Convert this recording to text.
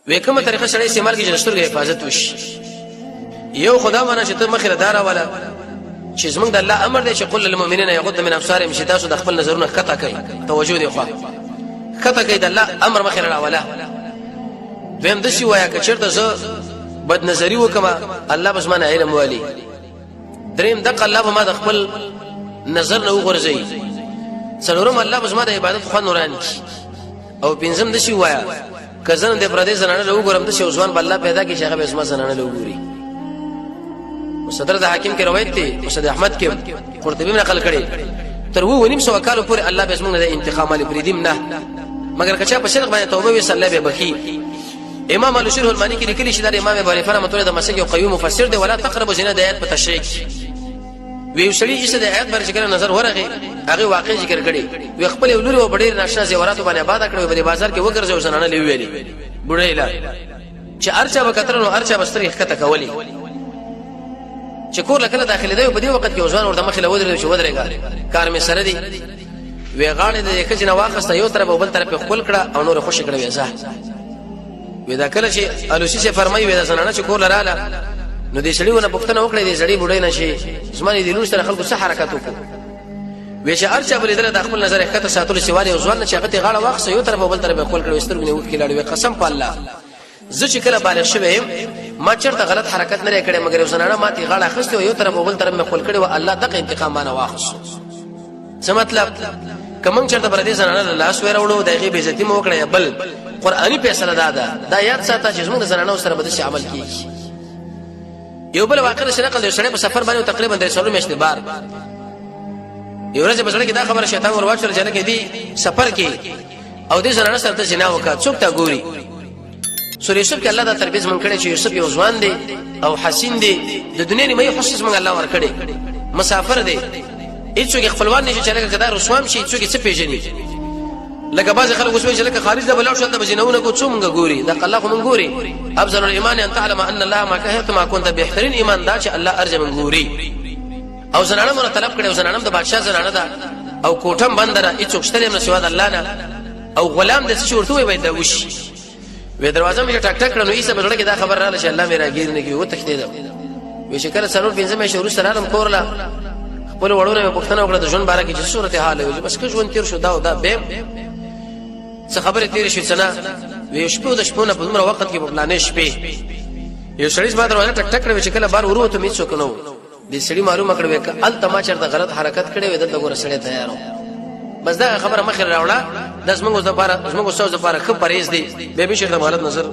وې کومه طریقه سره استعمال کې جستر حفاظت وشي یو خدا باندې چې ته مخره دارا ولا چې زمونږ د الله امر دی چې قل للمؤمنین یغضوا من ابصارهم چې تاسو د خپل نظرونه کته کوي توجه دی خو کته کوي د الله امر مخره راولا ویم د شي وایا کچرته زه بد نظری وکما الله بس مانه علم والی دریم دغه الله ما د خپل نظر نه وغورځي څلورم الله بس ما د عبادت خو نورانی او پنځم د شي وایا کزن د پردیس زنانه له وګورم د شي ځوان بل الله پیدا کی چې هغه اسما زنانه له وګوري صدر د حاکم کې روایت دی مسعود احمد کې قرطبی نقل کړي تر وو ونیم سو کال پورې الله به زمونږ د انتقام علی بریدیم نه مگر کچا په شرق باندې توبه وی صلی الله به بخي امام الشرح المانی کې لیکلي چې د امام ابو حنیفه رحمۃ اللہ د مسلک یو قوي مفسر دی ولا تقربوا زنا د آیات په تشریح وی وسړي چې د آیات پر ذکر نظر ورغی هغه واقع ذکر کړي وی خپل ولوري او بډیر ناشنا زیورات باندې آباد کړو په بازار کې وګرځو زنانه لوي ویلي بډای لا چې ارچا وکترنو ارچا بستري حقته کولی چې کور لکه داخلي دی په دې وخت کې ځوان ورته مخله ودرې شو ودرېګا کار می سره دی وی غاړې د یک جنا واخسته یو طرف او بل طرف خپل کړه او نور خوشی کړه ویزه ودا کله چې الوسی سے فرمایي ودا زنانه چې کور لراله نو دې سړیونه پښتنه وکړې دې سړی بډای نشي زمانه دې لور سره خلکو څه حرکت وکړو وی چې ارچا بل در د خپل نظر حقته ساتل سیوالي او ځوان چې هغه غاړه واخسته یو طرف او بل طرف خپل کړه سترګې وټ کې لاړې قسم په الله زه چې کله بالغ شوم ما چرته غلط حرکت نه کړې مګر زنانه ماتي غاړه خسته یو طرف او بل طرف مې خپل کړي او الله دغه انتقام باندې واخص څه مطلب کوم چرته بر دې زنانه لاس وراوړو دغه بے عزتی مو کړې بل قرآنی فیصله دا یاد ساته چې موږ زنانه سره بده عمل کیږي یو بل واقع سره کله سره په سفر باندې تقریبا 300 میاشتې بار یو ورځ په سره کې دا خبره شیطان ورواچل چې کې دی سفر کې او دې زنانه سره ته جنا وکړه څوک تا ګوري سورې یوسف کې الله دا تربیت مونږ کړی چې یوسف یو ځوان دی او حسین دی د دنیا نه مې حسس مونږ الله ور کړی مسافر دی هیڅوک خپلوان نشي چې لکه کدا رسوام شي هیڅوک څه پیژني لکه باز خلک وسوي چې لکه خارج د بلاو شل د بجنونه کو څومره ګوري دا الله خو مونږ ګوري افضل الايمان ان تعلم ان الله ما كهت ما كنت بهترین ایمان دا چې الله ارجه مونږ ګوري او زنانه مر طلب کړي او زنانه د بادشاہ زنانه دا او کوټم بندره هیڅوک شته نه سوا د الله نه او غلام د څه ورته وي دا وش وې دروازه مې ټک ټک کړنو ایسه بلړه کې دا خبر رااله چې الله مې راګیر نه کی و تختیدم وې شکر سرور پنځمه شهر سره کورلا خپل وړونه په پښتنه وکړه د ژوند باره کې چې صورت حال وي بس که ژوند تیر شو دا به څه خبره تیر شي څنګه وې شپو د شپونه په عمر وخت کې په پلانې شپې یو سړی ما دروازه ټک ټک کړو چې کله بار وروته مې څوک نو دې سړی معلومه کړو چې ال تماچر د غلط حرکت کړي وې دلته ګور سړی تیارو بس دا خبره مخه راوړه د زموږ د لپاره زموږ سوز لپاره خبر پرېز دی به به شي د غلط نظر